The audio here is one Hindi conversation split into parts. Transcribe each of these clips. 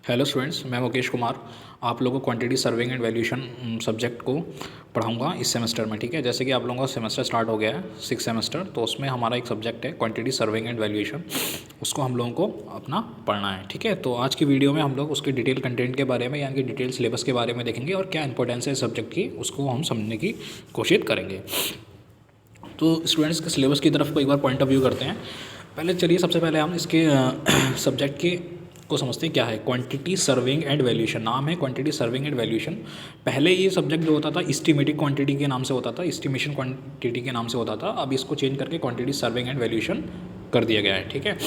हेलो स्टूडेंट्स, मैं मुकेश कुमार आप लोगों को quantity surveying and valuation subject को पढ़ाऊंगा इस सेमेस्टर में। ठीक है, जैसे कि आप लोगों का सेमेस्टर स्टार्ट हो गया है 6 सेमेस्टर, तो उसमें हमारा एक सब्जेक्ट है क्वांटिटी सर्विंग एंड वैल्यूएशन, उसको हम लोगों को अपना पढ़ना है। ठीक है, तो आज की वीडियो में हम लोग उसके डिटेल कंटेंट के बारे में यानी कि डिटेल सिलेबस के बारे में देखेंगे और क्या इंपॉर्टेंस है इस सब्जेक्ट की, उसको हम समझने की कोशिश करेंगे। तो स्टूडेंट्स के सिलेबस की तरफ को एक बार पॉइंट ऑफ व्यू करते हैं। पहले चलिए सबसे पहले हम इसके सब्जेक्ट के को समझते हैं क्या है क्वांटिटी सर्विंग एंड वैल्यूएशन। नाम है क्वांटिटी सर्विंग एंड वैल्यूएशन। पहले ये सब्जेक्ट जो होता था इस्टीमेटिंग क्वांटिटी के नाम से होता था, इस्टीमेशन क्वांटिटी के नाम से होता था। अब इसको चेंज करके क्वांटिटी सर्विंग एंड वैल्यूएशन कर दिया गया है। ठीक है,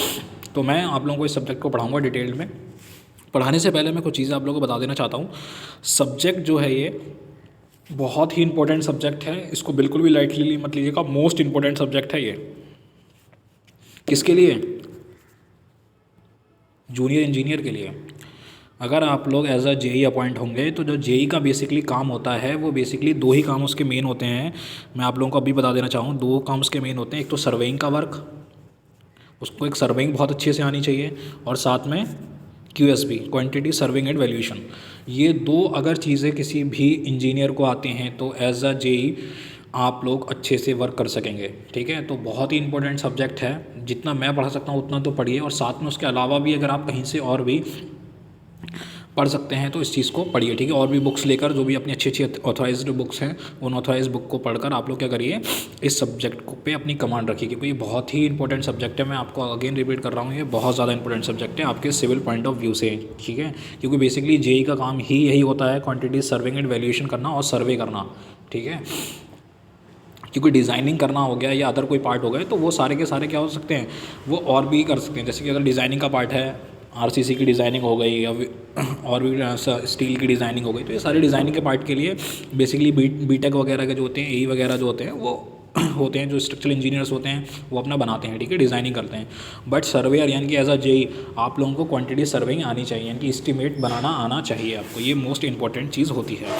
तो मैं आप लोगों को इस सब्जेक्ट को पढ़ाऊँगा डिटेल में। पढ़ाने से पहले मैं कुछ चीज़ें आप लोगों को बता देना चाहता हूँ। सब्जेक्ट जो है ये बहुत ही इंपॉर्टेंट सब्जेक्ट है, इसको बिल्कुल भी लाइटली मत लीजिएगा। मोस्ट इंपॉर्टेंट सब्जेक्ट है ये। किसके लिए? जूनियर इंजीनियर के लिए। अगर आप लोग एज अ जेई अपॉइंट होंगे तो जो जेई का बेसिकली काम होता है वो बेसिकली दो ही काम उसके मेन होते हैं। मैं आप लोगों को अभी बता देना चाहूँ, दो काम उसके मेन होते हैं। एक तो सर्वेइंग का वर्क, उसको एक सर्वेइंग बहुत अच्छे से आनी चाहिए, और साथ में क्यूएसबी क्वांटिटी सर्विंग एंड वैल्यूएशन। ये दो अगर चीज़ें किसी भी इंजीनियर को आती हैं तो एज अ जेई आप लोग अच्छे से वर्क कर सकेंगे। ठीक है, तो बहुत ही इंपॉर्टेंट सब्जेक्ट है। जितना मैं पढ़ा सकता हूँ उतना तो पढ़िए, और साथ में उसके अलावा भी अगर आप कहीं से और भी पढ़ सकते हैं तो इस चीज़ को पढ़िए। ठीक है, और भी बुक्स लेकर, जो भी अपनी अच्छी अच्छी ऑथराइज्ड बुक्स हैं, उन ऑथराइज्ड बुक को पढ़कर आप लोग क्या करिए, इस सब्जेक्ट को पे अपनी कमांड रखिए, क्योंकि ये बहुत ही इंपॉर्टेंट सब्जेक्ट है। मैं आपको अगेन रिपीट कर रहा हूँ, ये बहुत ज़्यादा इंपॉर्टेंट सब्जेक्ट है आपके सिविल पॉइंट ऑफ व्यू से। ठीक है, क्योंकि बेसिकली जेई का काम ही यही होता है, क्वांटिटी सर्विंग एंड वैल्यूएशन करना और सर्वे करना। ठीक है, क्योंकि डिज़ाइनिंग करना हो गया या अदर कोई पार्ट हो गए तो वो सारे के सारे क्या हो सकते हैं, वो और भी कर सकते हैं। जैसे कि अगर डिज़ाइनिंग का पार्ट है, आरसीसी की डिज़ाइनिंग हो गई या और भी स्टील की डिज़ाइनिंग हो गई, तो ये सारे डिज़ाइनिंग के पार्ट के लिए बेसिकली बीटेक वगैरह के जो होते हैं, एई वगैरह जो होते हैं, वो होते हैं जो स्ट्रक्चरल इंजीनियर्स होते हैं, वो अपना बनाते हैं। ठीक है, डिज़ाइनिंग करते हैं। बट सर्वेयर यानी कि एज अ जेई आप लोगों को क्वांटिटी सर्विंग आनी चाहिए, यानी कि एस्टीमेट बनाना आना चाहिए आपको। ये मोस्ट इंपॉर्टेंट चीज़ होती है।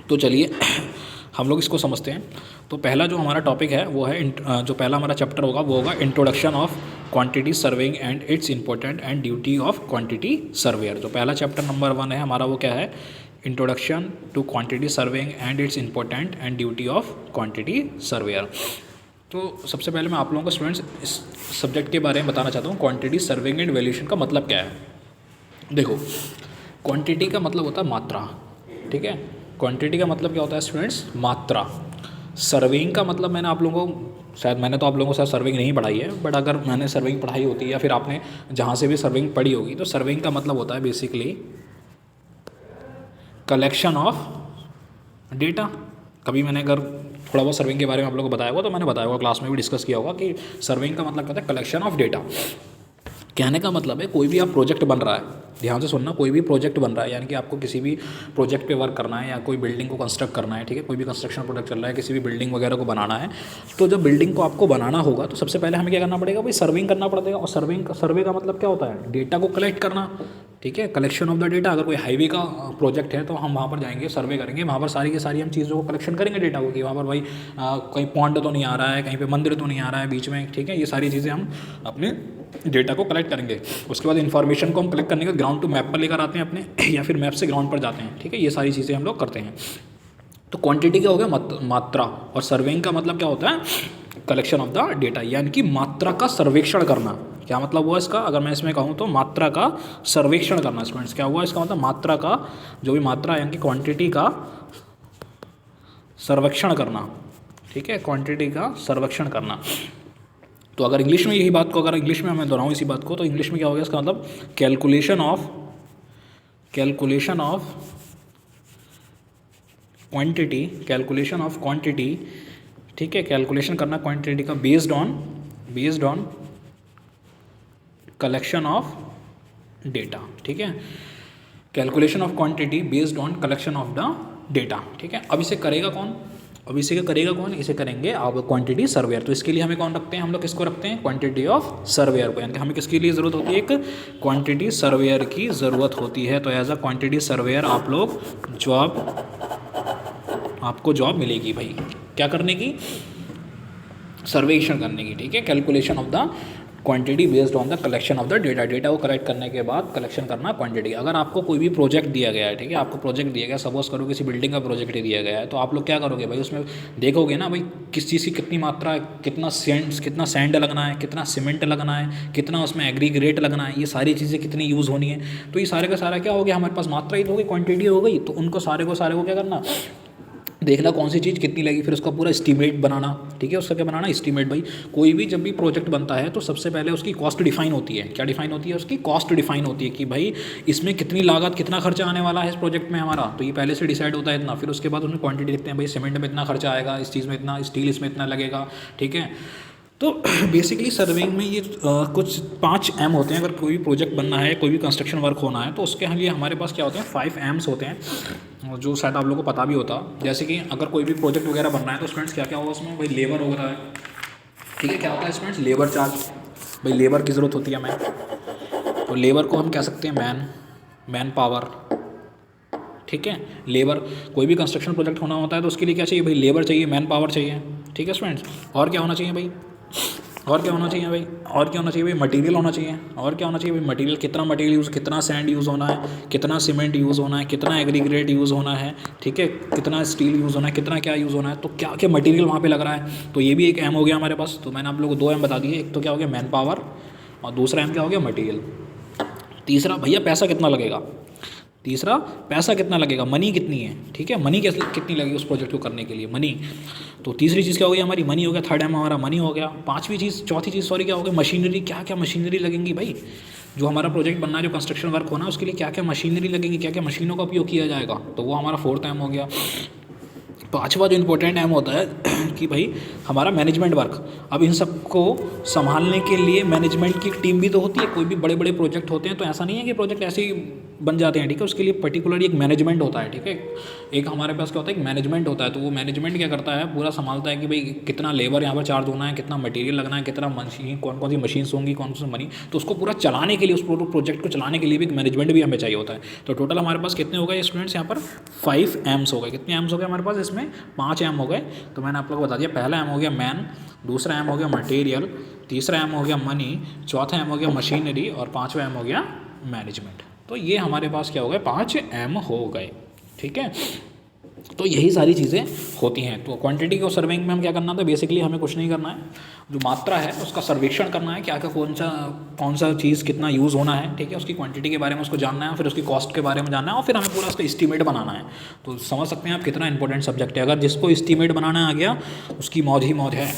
तो चलिए हम लोग इसको समझते हैं। तो पहला जो हमारा टॉपिक है वो है जो पहला हमारा चैप्टर होगा वो होगा introduction of quantity surveying and its important and duty of quantity surveyor. जो पहला चैप्टर नंबर 1 है हमारा, वो क्या है, introduction to quantity surveying and its important and duty of quantity surveyor. तो सबसे पहले मैं आप लोगों को स्टूडेंट्स इस सब्जेक्ट के बारे में बताना चाहता हूँ, क्वांटिटी सर्विंग एंड वैल्यूएशन का मतलब क्या है। देखो, क्वांटिटी का मतलब होता है मात्रा। ठीक है, क्वांटिटी का मतलब क्या होता है स्टूडेंट्स, मात्रा। सर्विंग का मतलब मैंने आप लोगों को मैंने तो आप लोगों को शायद सर्विंग नहीं पढ़ाई है, बट अगर मैंने सर्विंग पढ़ाई होती है या फिर आपने जहाँ से भी सर्विंग पढ़ी होगी, तो सर्विंग का मतलब होता है बेसिकली कलेक्शन ऑफ डेटा। कभी मैंने अगर थोड़ा बहुत सर्विंग के बारे में आप लोगों को बताया होगा तो मैंने बताया होगा, क्लास में भी डिस्कस किया होगा कि सर्विंग का मतलब क्या होता है, कलेक्शन ऑफ डेटा। कहने का मतलब है कोई भी आप प्रोजेक्ट बन रहा है, ध्यान से सुनना, कोई भी प्रोजेक्ट बन रहा है, यानी कि आपको किसी भी प्रोजेक्ट पे वर्क करना है या कोई बिल्डिंग को कंस्ट्रक्ट करना है। ठीक है, कोई भी कंस्ट्रक्शन प्रोजेक्ट चल रहा है, किसी भी बिल्डिंग वगैरह को बनाना है, तो जब बिल्डिंग को आपको बनाना होगा तो सबसे पहले हमें क्या करना पड़ेगा भाई, सर्विंग करना पड़ेगा। और सर्वे का मतलब क्या होता है, डेटा को कलेक्ट करना। ठीक है, कलेक्शन ऑफ द डेटा। अगर कोई हाईवे का प्रोजेक्ट है तो हम वहाँ पर जाएंगे, सर्वे करेंगे, वहाँ पर सारी की सारी हम चीज़ों को कलेक्शन करेंगे डेटा को, कि वहाँ पर भाई कहीं पॉन्ड तो नहीं आ रहा है, कहीं पे मंदिर तो नहीं आ रहा है बीच में। ठीक है, ये सारी चीज़ें हम अपने डेटा को कलेक्ट करेंगे। उसके बाद इन्फॉर्मेशन को हम कलेक्ट करने के ग्राउंड टू मैप पर लेकर आते हैं अपने, या फिर मैप से ग्राउंड पर जाते हैं। ठीक है, ये सारी चीज़ें हम लोग करते हैं। तो क्वांटिटी क्या हो गया, मात्रा, और सर्वेइंग का मतलब क्या होता है, कलेक्शन ऑफ द डेटा, यानी कि मात्रा का सर्वेक्षण करना। क्या मतलब हुआ इसका, अगर मैं इसमें कहूँ तो मात्रा का सर्वेक्षण करना। स्टूडेंट्स क्या हुआ इसका मतलब, मात्रा का, जो भी मात्रा यानी कि क्वांटिटी का सर्वेक्षण करना। ठीक है, क्वांटिटी का सर्वेक्षण करना। तो अगर इंग्लिश में यही बात को, अगर इंग्लिश में मैं दोहराऊँ इसी बात को, तो इंग्लिश में क्या हो गया इसका मतलब, कैलकुलेशन ऑफ क्वांटिटी। ठीक है, कैलकुलेशन करना क्वांटिटी का based on collection of data. ठीक है, calculation of quantity based on collection of the data. ठीक है, अब इसे करेगा कौन, इसे करेंगे आप क्वांटिटी सर्वेयर। तो इसके लिए हमें कौन रखते हैं, हम लोग किसको रखते हैं, क्वांटिटी ऑफ सर्वेयर को। यानी कि हमें किसके लिए ज़रूरत होती है, एक क्वांटिटी सर्वेयर की ज़रूरत होती है। तो एज अ क्वांटिटी सर्वेयर आपको जॉब मिलेगी भाई, क्या करने की, सर्वेक्षण करने की। ठीक है, calculation of the quantity based on the collection of the data. Data को कलेक्ट करने के बाद कलेक्शन करना क्वांटिटी। अगर आपको कोई भी प्रोजेक्ट दिया गया है, ठीक है, आपको प्रोजेक्ट दिया गया, सपोज करो किसी बिल्डिंग का प्रोजेक्ट दिया गया है, तो आप लोग क्या करोगे भाई, उसमें देखोगे ना भाई किस चीज़ की कितनी मात्रा है, कितना सैंड लगना है, कितना सीमेंट लगना है, कितना उसमें एग्रीगेट लगना है, ये सारी चीज़ें कितनी यूज़ होनी है। तो ये सारे का सारा क्या हो गया, हमारे पास मात्रा ही तो होगी, क्वांटिटी हो गई। तो उनको सारे को क्या करना, देखना कौन सी चीज़ कितनी लगी, फिर उसका पूरा एस्टीमेट बनाना। ठीक है, उसका क्या बनाना, एस्टीमेट। भाई कोई भी जब भी प्रोजेक्ट बनता है तो सबसे पहले उसकी कॉस्ट डिफाइन होती है। क्या डिफाइन होती है, उसकी कॉस्ट डिफाइन होती है कि भाई इसमें कितनी लागत, कितना खर्चा आने वाला है इस प्रोजेक्ट में हमारा, तो ये पहले से डिसाइड होता है इतना। फिर उसके बाद उसमें क्वांटिटी देखते हैं, भाई सीमेंट में इतना खर्चा आएगा, इस चीज़ में इतना, स्टील इसमें इतना लगेगा। ठीक है, तो बेसिकली सर्वेइंग में ये कुछ 5 एम होते हैं। अगर कोई भी प्रोजेक्ट बनना है, कोई भी कंस्ट्रक्शन वर्क होना है, तो उसके लिए हमारे पास क्या होते हैं, 5 एम्स होते हैं, जो शायद आप लोगों को पता भी होता। जैसे कि अगर कोई भी प्रोजेक्ट वगैरह बनना है तो स्टूडेंट्स क्या क्या होगा उसमें, भाई लेबर होता है। ठीक है, क्या होता है स्टूडेंट्स, लेबर चार्ज। भाई लेबर की ज़रूरत होती है हमें, तो लेबर को हम कह सकते हैं मैन पावर। ठीक है, लेबर, कोई भी कंस्ट्रक्शन प्रोजेक्ट होना होता है तो उसके लिए क्या चाहिए भाई, लेबर चाहिए, मैन पावर चाहिए। ठीक है स्टूडेंट्स, और क्या होना चाहिए भाई, और क्या होना चाहिए भाई, और क्या होना चाहिए भाई, मटेरियल होना चाहिए। और क्या होना चाहिए भाई, मटेरियल, कितना मटेरियल यूज़, कितना सैंड यूज़ होना है, कितना सीमेंट यूज़ होना है, कितना एग्रीगेट यूज़ होना है। ठीक है, कितना स्टील यूज़ होना है, कितना क्या यूज़ होना है, तो क्या क्या मटेरियल वहाँ पे लग रहा है। तो ये भी एक एम हो गया हमारे पास। तो मैंने आप लोगों को 2 एम बता दिए, एक तो क्या हो गया मैन पावर, और दूसरा एम क्या हो गया मटीरियल। तीसरा भैया पैसा कितना लगेगा, तीसरा पैसा कितना लगेगा, मनी कितनी है। ठीक है, मनी कितनी लगेगी उस प्रोजेक्ट को करने के लिए, मनी। तो तीसरी चीज़ क्या हो गई हमारी, मनी हो गया। थर्ड एम हमारा मनी हो गया। चौथी चीज़ सॉरी क्या हो गया, मशीनरी। क्या क्या मशीनरी लगेंगी भाई, जो हमारा प्रोजेक्ट बनना है, जो कंस्ट्रक्शन वर्क होना है, उसके लिए क्या क्या मशीनरी लगेंगी, क्या क्या मशीनों का उपयोग किया जाएगा, तो वो हमारा 4th एम हो गया। 5वां जो इंपॉर्टेंट एम होता है कि भाई हमारा मैनेजमेंट वर्क। अब इन सबको संभालने के लिए मैनेजमेंट की टीम भी तो होती है। कोई भी बड़े बड़े प्रोजेक्ट होते हैं तो ऐसा नहीं है कि प्रोजेक्ट ऐसे ही बन जाते हैं। ठीक है, उसके लिए पर्टिकुलरली एक मैनेजमेंट होता है। ठीक है, एक हमारे पास क्या होता है, एक मैनेजमेंट होता है। तो वो मैनेजमेंट क्या करता है, पूरा संभालता है कि भाई कितना लेबर यहाँ पर चार्ज होना है, कितना मटेरियल लगना है, कितना मशीन, कौन कौन सी मशीन्स होंगी, कौन सी मनी। तो उसको पूरा चलाने के लिए, उस प्रोजेक्ट को चलाने के लिए भी एक मैनेजमेंट भी हमें चाहिए होता है। तो टोटल हमारे पास कितने हो गए स्टूडेंट्स, यहाँ पर 5 एम्स हो गए। कितने एम्स हो गए हमारे पास, इसमें 5 एम हो गए। तो मैंने आप लोगों को बता दिया, पहला एम हो गया मैन, दूसरा एम हो गया मटेरियल, तीसरा एम हो गया मनी, चौथा एम हो गया मशीनरी, और 5वां एम हो गया मैनेजमेंट। तो ये हमारे पास क्या हो गए, 5 एम हो गए। ठीक है, तो यही सारी चीज़ें होती हैं। तो क्वांटिटी को सर्वेइंग में हम क्या करना था, बेसिकली हमें कुछ नहीं करना है, जो मात्रा है उसका सर्वेक्षण करना है, क्या क्या कौन सा चीज़ कितना यूज़ होना है। ठीक है, उसकी क्वांटिटी के बारे में उसको जानना है, फिर उसकी कॉस्ट के बारे में जानना है, और फिर हमें पूरा उसका एस्टीमेट बनाना है। तो समझ सकते हैं आप कितना इंपॉर्टेंट सब्जेक्ट है। अगर जिसको एस्टीमेट बनाना आ गया उसकी मौज ही मौज है,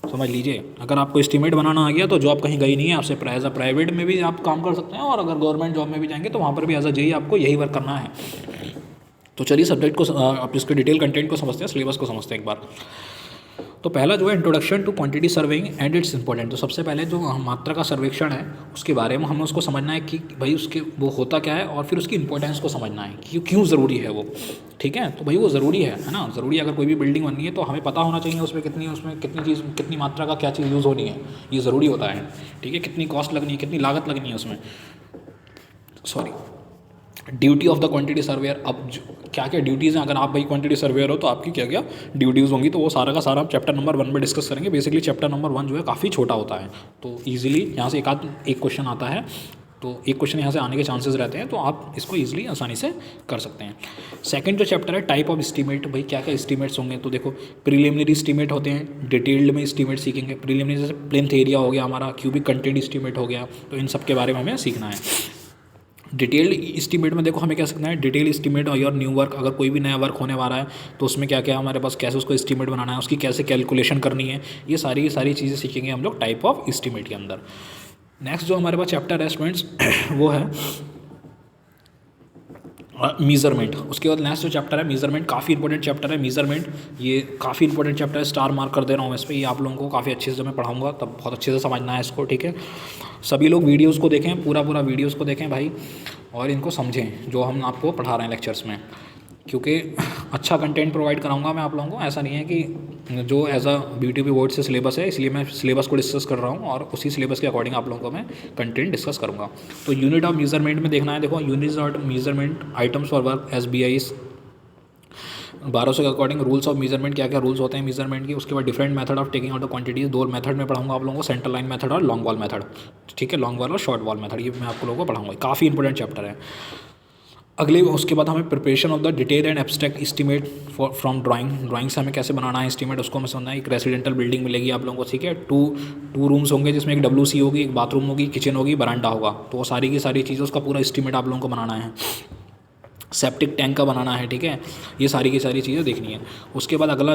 समझ लीजिए। अगर आपको एस्टीमेट बनाना आ गया तो जॉब कहीं गई नहीं है आपसे। एज अ प्राइवेट में भी आप काम कर सकते हैं, और अगर गवर्नमेंट जॉब में भी जाएंगे तो वहाँ पर भी एज अ जेई आपको यही वर्क करना है। तो चलिए सब्जेक्ट को, आप इसके डिटेल कंटेंट को समझते हैं, सिलेबस को समझते हैं एक बार। तो पहला जो है introduction to quantity surveying and its important. तो सबसे पहले जो मात्रा का सर्वेक्षण है उसके बारे में हमें उसको समझना है कि भाई उसके वो होता क्या है, और फिर उसकी इंपॉर्टेंस को समझना है कि क्यों ज़रूरी है वो। ठीक है, तो भाई वो ज़रूरी है ना, ज़रूरी है। अगर कोई भी बिल्डिंग बननी है तो हमें पता होना चाहिए उसमें कितनी चीज़, कितनी मात्रा का क्या चीज़ यूज़ होनी है, ये ज़रूरी होता है। ठीक है, कितनी कॉस्ट लगनी है, कितनी लागत लगनी है उसमें, sorry. Duty of the quantity surveyor. अब क्या क्या ड्यूटीज़ हैं, अगर आप भाई क्वांटिटी सर्वेयर हो तो आपकी क्या क्या ड्यूटीज़ होंगी, तो वो सारा का सारा हम चैप्टर नंबर 1 में डिस्कस करेंगे। बेसिकली चैप्टर नंबर 1 जो है काफ़ी छोटा होता है, तो ईजिली यहाँ से एक क्वेश्चन आता है, तो एक क्वेश्चन यहाँ से आने के चांसेस रहते हैं, तो आप इसको ईजिली आसानी से कर सकते हैं। सेकंड जो चैप्टर है टाइप ऑफ एस्टीमेट। भाई क्या क्या एस्टीमेट्स होंगे, तो देखो प्रीलिमिनरी एस्टीमेट होते हैं, डिटेल्ड में एस्टीमेट सीखेंगे। प्रीलिमिनरी जैसे प्लेन्थ एरिया हो गया हमारा, क्यूबिक कंटेंट एस्टीमेट हो गया, तो इन सब के बारे में हमें सीखना है। डिटेल्ड एस्टीमेट में देखो हमें क्या सीखना है, डिटेल एस्टीमेट और योर न्यू वर्क। अगर कोई भी नया वर्क होने वाला है तो उसमें क्या क्या हमारे पास, कैसे उसको एस्टीमेट बनाना है, उसकी कैसे कैलकुलेशन करनी है, ये सारी चीज़ें सीखेंगे हम लोग टाइप ऑफ एस्टीमेट के अंदर। नेक्स्ट जो हमारे पास चैप्टर है स्टूडेंट्स वो है मीज़रमेंट। उसके बाद नेक्स्ट जो चैप्टर है मीज़रमेंट, काफ़ी इंपॉर्टेंट चैप्टर है मीज़रमेंट। ये काफ़ी इंपॉर्टेंट चैप्टर है, स्टार मार्क कर दे रहा हूँ इस पर। ये आप लोगों को काफ़ी अच्छे से मैं पढ़ाऊँगा, तब बहुत अच्छे से समझना है इसको। ठीक है, सभी लोग वीडियोज़ को देखें, पूरा वीडियोज़ को देखें भाई, और इनको समझें जो हम आपको पढ़ा रहे हैं लेक्चर्स में, क्योंकि अच्छा कंटेंट प्रोवाइड कराऊंगा मैं आप लोगों को। ऐसा नहीं है कि जो एज अ BTP बोर्ड से सिलेबस है इसलिए मैं सिलेबस को डिस्कस कर रहा हूँ, और उसी सिलेबस के अकॉर्डिंग आप लोगों को मैं कंटेंट डिस्कस करूँगा। तो यूनिट ऑफ मेजरमेंट में देखना है, देखो unit of measurement items for work SBIs 1200 के अकॉर्डिंग रूल्स ऑफ मेजरमेंट, क्या क्या रूल्स होते हैं मेजरमेंट के। उसके बाद different method of taking out the quantities, 2 method में पढ़ाऊंगा आप लोगों को, सेंटर लाइन मेथड और लॉन्ग वॉल मेथड, ठीक है, लॉन्ग वॉल और शॉर्ट वॉल मेथड, ये मैं आप लोगों को पढ़ाऊंगा, काफ़ी इंपॉर्टेंट चैप्टर है। अगले उसके बाद हमें preparation of the detail and abstract estimate from drawing से हमें कैसे बनाना है एस्टीमेट, उसको हमें समझना है। एक रेजिडेंटल बिल्डिंग मिलेगी आप लोगों को, ठीक है, टू रूम्स होंगे जिसमें एक WC होगी, एक बाथरूम होगी, किचन होगी, बरांडा होगा, तो वो सारी की सारी चीज़ें, उसका पूरा एस्टीमेट आप लोगों को बनाना है। सेप्टिक टैंक का बनाना है, ठीक है, ये सारी की सारी चीज़ें देखनी है। उसके बाद अगला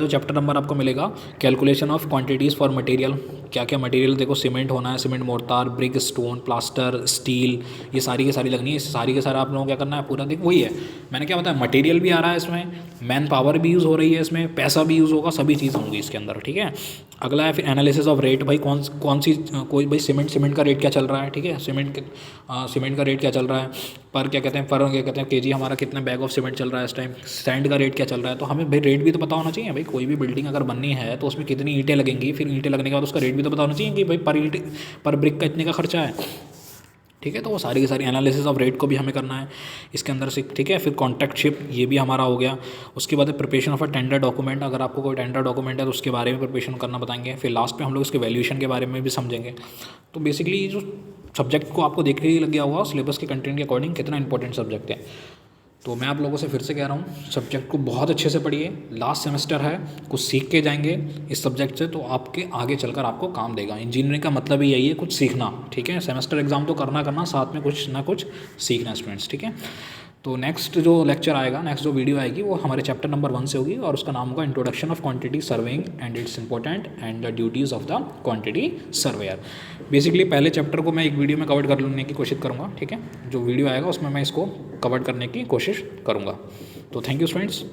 जो चैप्टर नंबर आपको मिलेगा, calculation of quantities for material, क्या क्या मटेरियल, देखो सीमेंट होना है, cement, mortar, brick, stone, plaster, steel, ये सारी की सारी लगनी है, सारी के सारा आप लोगों को क्या करना है, पूरा देख वही है मैंने क्या बताया, मटेरियल भी आ रहा है इसमें, मैन पावर भी यूज़ हो रही है इसमें, पैसा भी यूज़ होगा, सभी चीज़ होंगी इसके अंदर, ठीक है। अगला है फिर एनालिसिस ऑफ रेट, भाई कौन सी कोई भाई सीमेंट का रेट क्या चल रहा है, ठीक है, सीमेंट का रेट क्या चल रहा है, पर क्या कहते हैं केजी हमारा कितना बैग ऑफ सीमेंट चल रहा है इस टाइम, सैंड का रेट क्या चल रहा है, तो हमें भाई रेट भी तो पता होना चाहिए। भाई कोई भी बिल्डिंग अगर बननी है तो उसमें कितनी ईंटें लगेंगी, फिर ईंटें लगने के बाद उसका रेट भी तो पता होना चाहिए कि भाई पर ब्रिक का इतने का खर्चा है, ठीक है। तो वो सारी की सारी एनालिसिस ऑफ रेट को भी हमें करना है इसके अंदर से, ठीक है। फिर कॉन्ट्रैक्टशिप, ये भी हमारा हो गया। उसके बाद preparation of a tender document, अगर आपको कोई टेंडर डॉक्यूमेंट है तो उसके बारे में प्रिपरेशन करना बताएंगे। फिर लास्ट में हम लोग इसके वैल्यूएशन के बारे में भी समझेंगे। तो बेसिकली जो सब्जेक्ट को आपको देखने ही लग गया होगा सिलेबस के कंटेंट के अकॉर्डिंग कितना इंपॉर्टेंट सब्जेक्ट है। तो मैं आप लोगों से फिर से कह रहा हूँ, सब्जेक्ट को बहुत अच्छे से पढ़िए, लास्ट सेमेस्टर है, कुछ सीख के जाएंगे इस सब्जेक्ट से तो आपके आगे चलकर आपको काम देगा। इंजीनियरिंग का मतलब ही यही है, कुछ सीखना, ठीक है। सेमेस्टर एग्जाम तो करना साथ में कुछ ना कुछ सीखना स्टूडेंट्स, ठीक है। तो नेक्स्ट जो लेक्चर आएगा, नेक्स्ट जो वीडियो आएगी वो हमारे चैप्टर नंबर 1 से होगी और उसका नाम होगा introduction of quantity surveying and its important and the duties of the quantity surveyor. Basically पहले चैप्टर को मैं एक वीडियो में कवर कर लेने की कोशिश करूँगा, ठीक है। जो वीडियो आएगा उसमें मैं इसको कवर करने की कोशिश करूँगा। तो थैंक यू फ्रेंड्स।